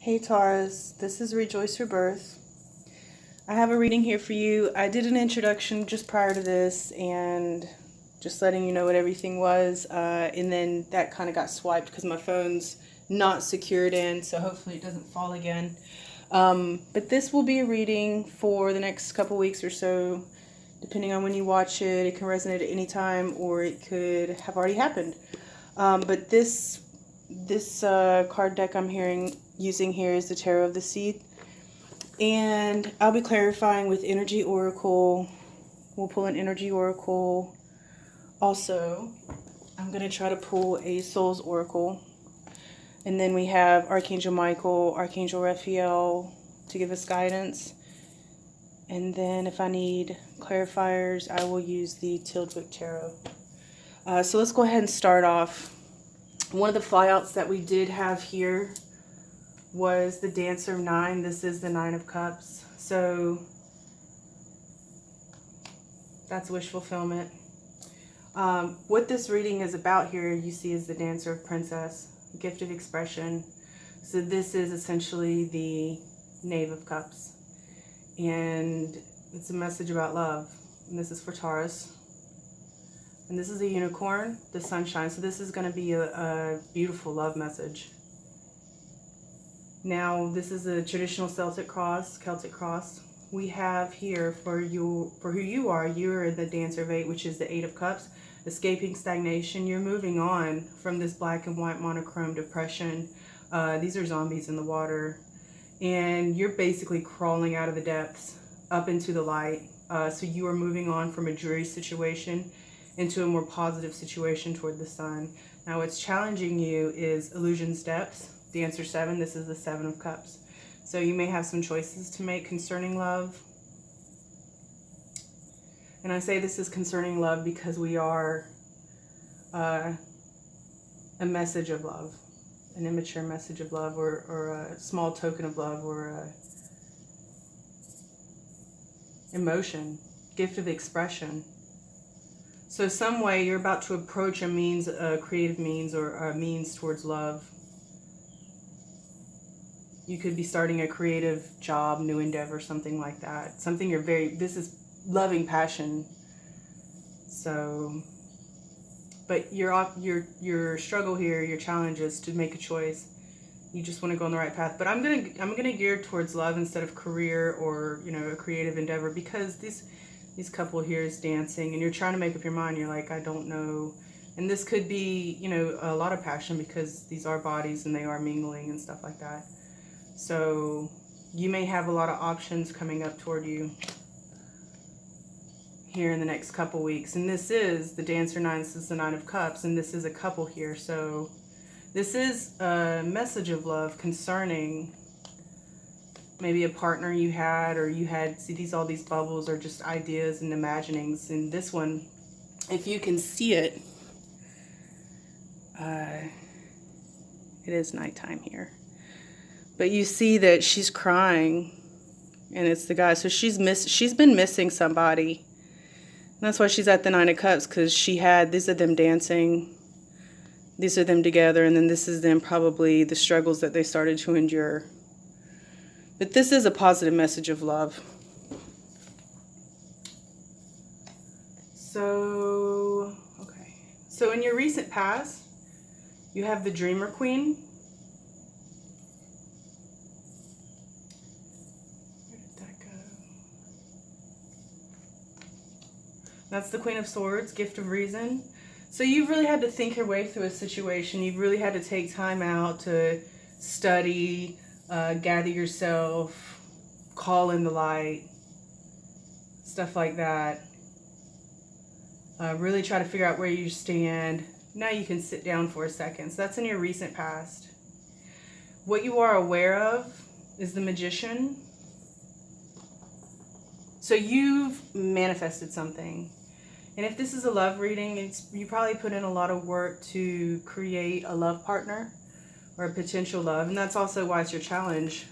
Hey Taurus, this is Rejoice Your Birth. I have a reading here for you. I did an introduction just prior to this and just letting you know what everything was. And then that kind of got swiped because my phone's not secured in, so hopefully it doesn't fall again. But this will be a reading for the next couple weeks or so. Depending on when you watch it, it can resonate at any time or it could have already happened. But this card deck I'm using here is the Tarot of the Seed. And I'll be clarifying with Energy Oracle. We'll pull an Energy Oracle. Also, I'm going to try to pull a Soul's Oracle. And then we have Archangel Michael, Archangel Raphael to give us guidance. And then if I need clarifiers, I will use the Tildwick Tarot. So let's go ahead and start off. One of the flyouts that we did have here was the Dancer 9. This is the 9 of Cups. So that's wish fulfillment. What this reading is about here, you see, is the Dancer of Princess, gift of expression. So this is essentially the Knave of Cups. And it's a message about love. And this is for Taurus. And this is a unicorn, the sunshine. So this is going to be a beautiful love message. Now, this is a traditional Celtic cross. We have here for who you are. You're the Dancer of 8, which is the 8 of Cups. Escaping stagnation. You're moving on from this black and white monochrome depression. These are zombies in the water. And you're basically crawling out of the depths up into the light. So you are moving on from a dreary situation into a more positive situation toward the sun. Now what's challenging you is illusion's depths. Dancer 7, this is the 7 of Cups. So you may have some choices to make concerning love. And I say this is concerning love because we are a message of love, an immature message of love, or a small token of love, or a emotion, gift of expression. So some way you're about to approach a creative means, or a means towards love. You could be starting a creative job, new endeavor, something like that. Something this is loving passion. So, but your struggle here, your challenge is to make a choice. You just want to go on the right path. But I'm gonna gear towards love instead of career or a creative endeavor, because this couple here is dancing and you're trying to make up your mind. You're like, I don't know. And this could be, a lot of passion because these are bodies and they are mingling and stuff like that. So you may have a lot of options coming up toward you here in the next couple weeks. And this is the Dancer 9, this is the 9 of Cups, and this is a couple here. So this is a message of love concerning maybe a partner you had, or you had, see, all these bubbles are just ideas and imaginings. And this one, if you can see it, it is nighttime here. But you see that she's crying, and it's the guy. So she's been missing somebody. And that's why she's at the 9 of Cups, because these are them dancing. These are them together, and then this is them probably the struggles that they started to endure. But this is a positive message of love. So, okay. So in your recent past, you have the Dreamer Queen. Where did that go? That's the Queen of Swords, gift of reason. So you've really had to think your way through a situation. You've really had to take time out to study, gather yourself, call in the light, stuff like that. Really try to figure out where you stand. Now you can sit down for a second. So that's in your recent past. What you are aware of is the Magician. So you've manifested something. And if this is a love reading, you probably put in a lot of work to create a love partner or a potential love. And that's also why it's your challenge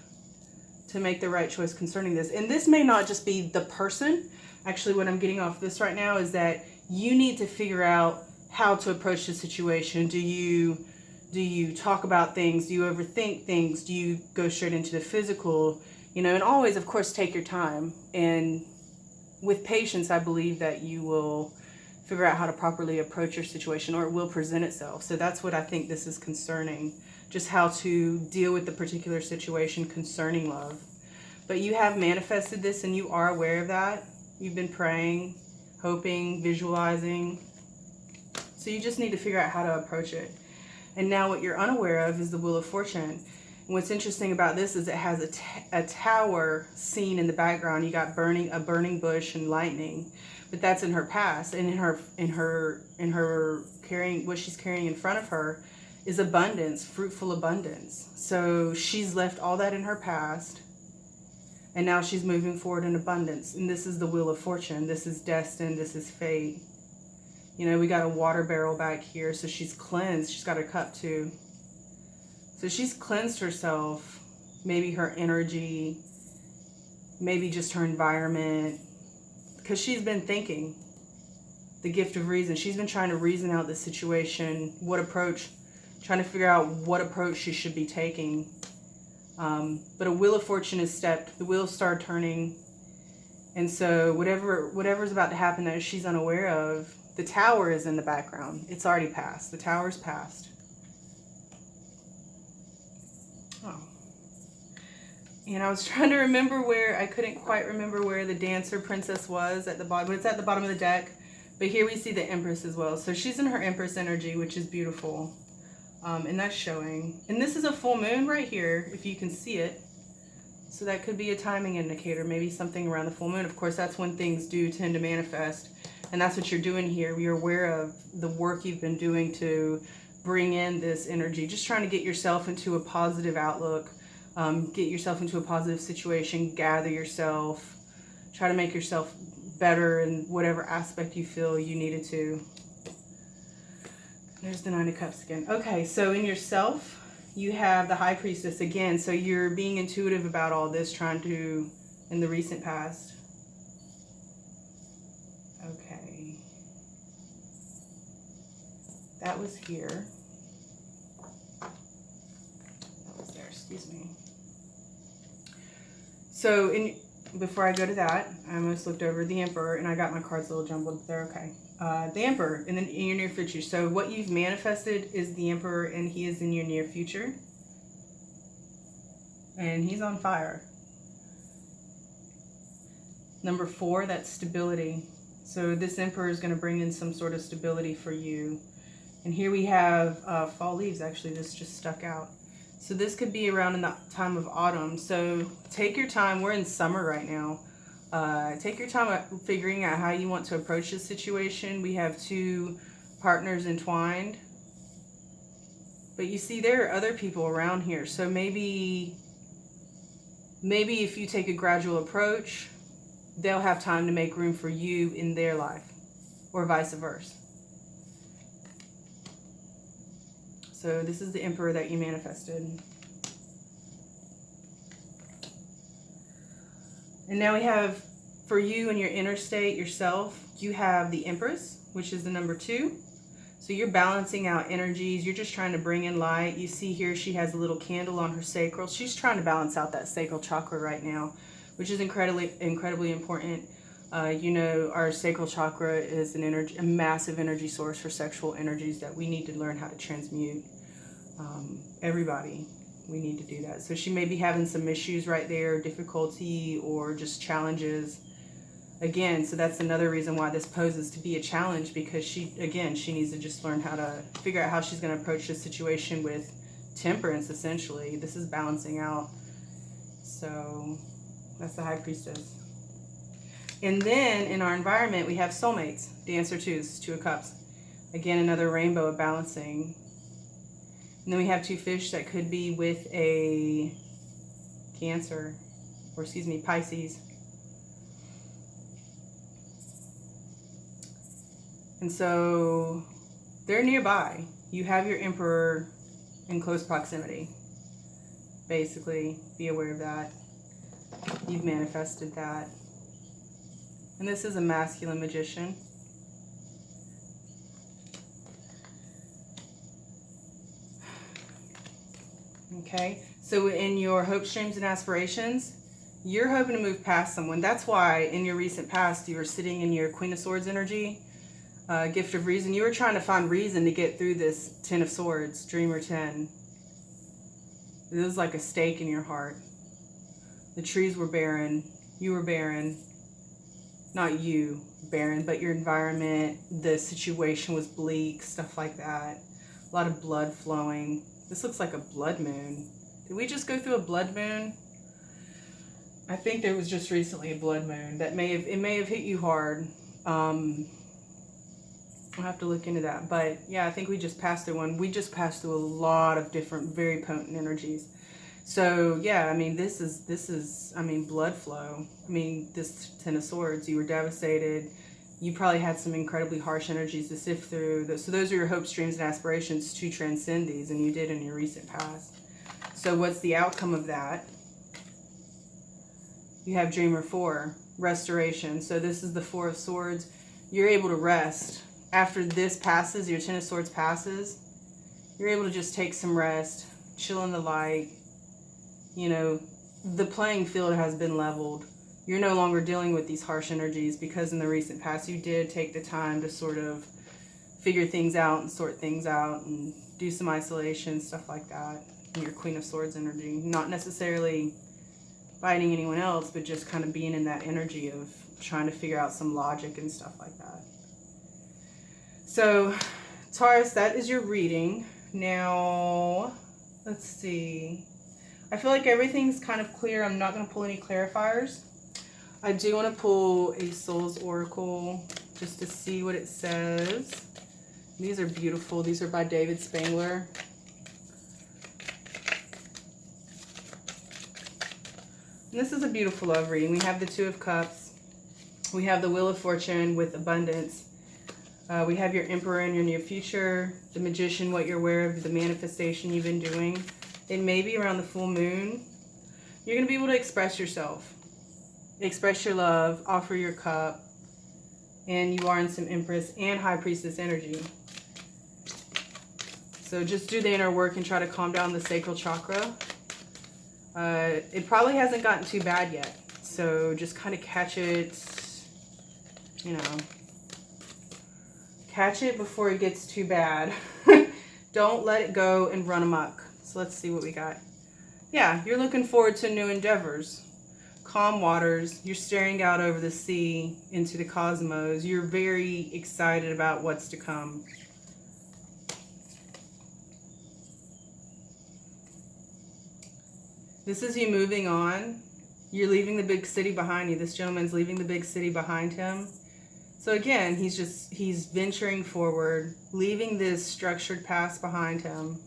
to make the right choice concerning this. And this may not just be the person. Actually, what I'm getting off this right now is that you need to figure out how to approach the situation. Do you Do you talk about things? Do you overthink things? Do you go straight into the physical? You know, and always, of course, take your time. And with patience, I believe that you will figure out how to properly approach your situation, or it will present itself. So that's what I think this is concerning, just how to deal with the particular situation concerning love. But you have manifested this and you are aware of that. You've been praying, hoping, visualizing. So you just need to figure out how to approach it. And now what you're unaware of is the Wheel of Fortune. And what's interesting about this is it has a tower scene in the background. You got a burning bush and lightning, but that's in her past. And in her carrying, what she's carrying in front of her is abundance, fruitful abundance. So she's left all that in her past, and now she's moving forward in abundance. And this is the Wheel of Fortune. This is destined. This is fate. You know, we got a water barrel back here, so she's cleansed. She's got a cup too. So she's cleansed herself, maybe her energy, maybe just her environment, because she's been thinking, the gift of reason. She's been trying to reason out the situation, what approach, trying to figure out what approach she should be taking. But a Wheel of Fortune is stepped, the wheels start turning, and so whatever's about to happen that she's unaware of, the tower is in the background. It's already passed. The tower's passed. Oh. And I was trying to remember I couldn't quite remember where the Dancer Princess was at the bottom, but it's at the bottom of the deck. But here we see the Empress as well. So she's in her Empress energy, which is beautiful. And that's showing. And this is a full moon right here, if you can see it. So that could be a timing indicator, maybe something around the full moon. Of course, that's when things do tend to manifest. And that's what you're doing here. You're aware of the work you've been doing to bring in this energy. Just trying to get yourself into a positive outlook. Get yourself into a positive situation. Gather yourself. Try to make yourself better in whatever aspect you feel you needed to. There's the Nine of Cups again. Okay, so in yourself, you have the High Priestess again. So you're being intuitive about all this, trying to, in the recent past. Okay. That was here. That was there, excuse me. So before I go to that, I almost looked over the Emperor, and I got my cards a little jumbled, but they're okay. The Emperor in your near future. So what you've manifested is the Emperor, and he is in your near future. And he's on fire. Number 4, that's stability. So this Emperor is going to bring in some sort of stability for you. And here we have fall leaves. Actually, this just stuck out. So this could be around in the time of autumn. So take your time. We're in summer right now. Take your time figuring out how you want to approach this situation. We have 2 partners entwined. But you see, there are other people around here. So maybe if you take a gradual approach, they'll have time to make room for you in their life, or vice versa. So this is the Emperor that you manifested. And now we have, for you and your inner state, yourself, you have the Empress, which is the number 2. So you're balancing out energies. You're just trying to bring in light. You see here she has a little candle on her sacral. She's trying to balance out that sacral chakra right now, which is incredibly important. You know, our sacral chakra is a massive energy source for sexual energies that we need to learn how to transmute. Everybody, we need to do that. So she may be having some issues right there, difficulty, or just challenges. Again, so that's another reason why this poses to be a challenge, because she needs to just learn how to figure out how she's going to approach this situation with temperance, essentially. This is balancing out. So that's the High Priestess. And then in our environment, we have soulmates. Dancer 2 is 2 of Cups. Again, another rainbow of balancing. And then we have 2 fish that could be with a Cancer, or excuse me, Pisces. And so they're nearby. You have your Emperor in close proximity. Basically, be aware of that. You've manifested that. And this is a masculine magician. Okay, so in your hopes, dreams, and aspirations, you're hoping to move past someone. That's why in your recent past you were sitting in your Queen of Swords energy, gift of reason. You were trying to find reason to get through this Ten of Swords, Dreamer 10. It was like a stake in your heart. The trees were barren. You were barren. Not you, barren, but your environment, the situation was bleak, stuff like that. A lot of blood flowing. This looks like a blood moon. Did we just go through a blood moon? I think there was just recently a blood moon. It may have hit you hard. I'll have to look into that. But yeah, I think we just passed through one. We just passed through a lot of different, very potent energies. So yeah, I mean, this is, I mean, blood flow. I mean, this Ten of Swords, you were devastated. You probably had some incredibly harsh energies to sift through. So those are your hopes, dreams, and aspirations to transcend these, and you did in your recent past. So what's the outcome of that? You have Dreamer 4, restoration. So this is the Four of Swords. You're able to rest. After this passes, your Ten of Swords passes, you're able to just take some rest, chill in the light. You know, the playing field has been leveled. You're no longer dealing with these harsh energies because in the recent past you did take the time to sort of figure things out and sort things out and do some isolation, stuff like that. In your Queen of Swords energy. Not necessarily fighting anyone else, but just kind of being in that energy of trying to figure out some logic and stuff like that. So, Taurus, that is your reading. Now, let's see. I feel like everything's kind of clear. I'm not going to pull any clarifiers. I do want to pull a Soul's Oracle just to see what it says. These are beautiful. These are by David Spangler. And this is a beautiful love reading. We have the Two of Cups. We have the Wheel of Fortune with abundance. We have your Emperor in your near future. The Magician, what you're aware of, the manifestation you've been doing. It may be around the full moon. You're going to be able to express yourself. Express your love. Offer your cup. And you are in some Empress and High Priestess energy. So just do the inner work and try to calm down the sacral chakra. It probably hasn't gotten too bad yet. So just kind of catch it, you know. Catch it before it gets too bad. Don't let it go and run amok. So let's see what we got. Yeah, you're looking forward to new endeavors. Calm waters. You're staring out over the sea into the cosmos. You're very excited about what's to come. This is you moving on. You're leaving the big city behind you. This gentleman's leaving the big city behind him. So again, he's venturing forward, leaving this structured past behind him.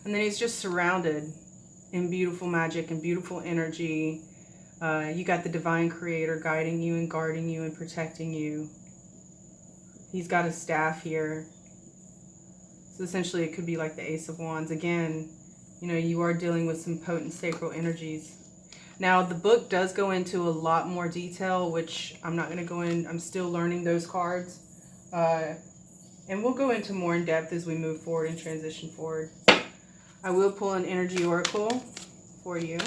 And then he's just surrounded in beautiful magic and beautiful energy. You got the divine creator guiding you and guarding you and protecting you. He's got a staff here. So essentially it could be like the Ace of Wands. Again, you know, you are dealing with some potent sacral energies. Now, the book does go into a lot more detail, which I'm not going to go in. I'm still learning those cards. And we'll go into more in depth as we move forward and transition forward. I will pull an energy oracle for you.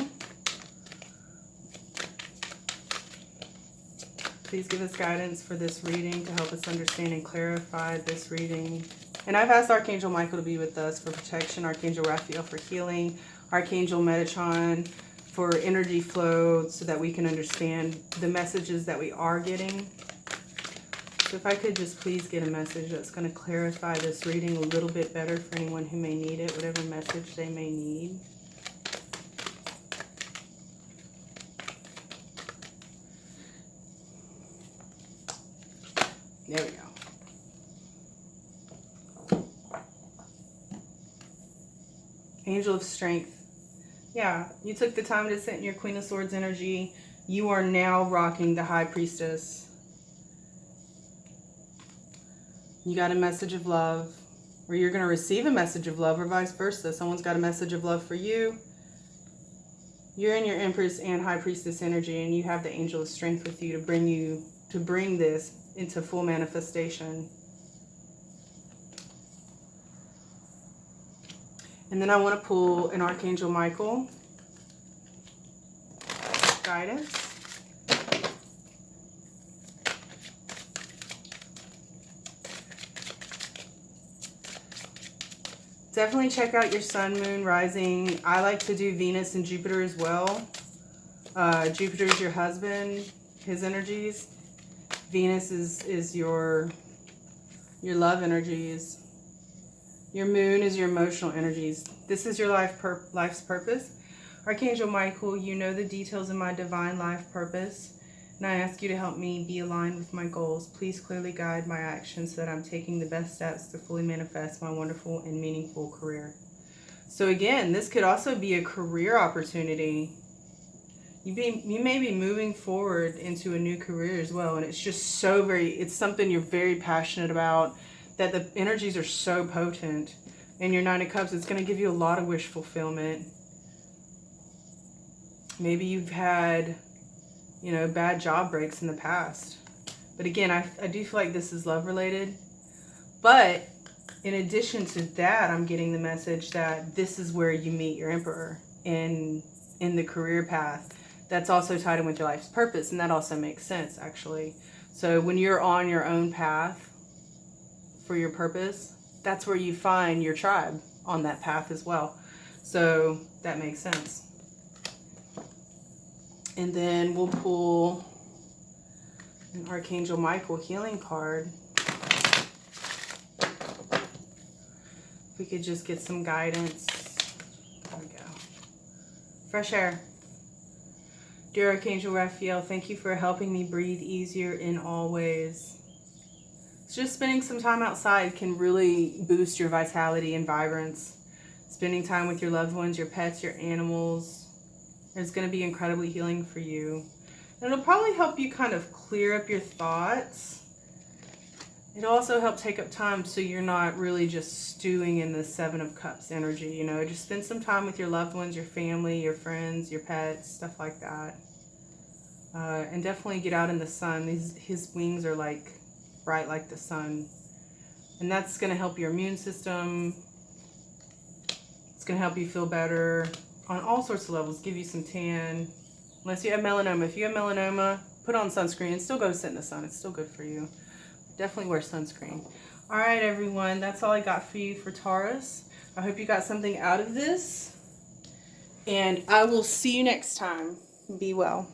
Please give us guidance for this reading to help us understand and clarify this reading. And I've asked Archangel Michael to be with us for protection, Archangel Raphael for healing, Archangel Metatron for energy flow so that we can understand the messages that we are getting. So if I could just please get a message that's going to clarify this reading a little bit better for anyone who may need it, whatever message they may need. There we go. Angel of Strength. Yeah, you took the time to sit in your Queen of Swords energy. You are now rocking the High Priestess. You got a message of love, or you're going to receive a message of love, or vice versa. Someone's got a message of love for you. You're in your Empress and High Priestess energy, and you have the Angel of Strength with you to bring this into full manifestation. And then I want to pull an Archangel Michael guidance. Definitely check out your sun, moon, rising. I like to do Venus and Jupiter as well. Jupiter is your husband, his energies. Venus is your love energies. Your moon is your emotional energies. This is your life's purpose. Archangel Michael, you know the details of my divine life purpose, and I ask you to help me be aligned with my goals. Please clearly guide my actions so that I'm taking the best steps to fully manifest my wonderful and meaningful career. So again, this could also be a career opportunity. You may be moving forward into a new career as well, and it's just so it's something you're very passionate about, that the energies are so potent. And your Nine of Cups, it's going to give you a lot of wish fulfillment. Maybe you've had, you know, bad job breaks in the past. But again, I do feel like this is love related. But in addition to that, I'm getting the message that this is where you meet your Emperor in the career path. That's also tied in with your life's purpose, and that also makes sense, actually. So when you're on your own path for your purpose, that's where you find your tribe on that path as well. So that makes sense. And then we'll pull an Archangel Michael healing card. If we could just get some guidance. There we go. Fresh air. Dear Archangel Raphael, thank you for helping me breathe easier in all ways. Just spending some time outside can really boost your vitality and vibrance. Spending time with your loved ones, your pets, your animals, it's going to be incredibly healing for you. And it'll probably help you kind of clear up your thoughts. It'll also help take up time so you're not really just stewing in the Seven of Cups energy. You know, just spend some time with your loved ones, your family, your friends, your pets, stuff like that. And definitely get out in the sun. His wings are like bright like the sun. And that's going to help your immune system. It's going to help you feel better on all sorts of levels. Give you some tan. Unless you have melanoma. If you have melanoma, put on sunscreen and still go sit in the sun. It's still good for you. Definitely wear sunscreen. All right, everyone. That's all I got for you for Taurus. I hope you got something out of this. And I will see you next time. Be well.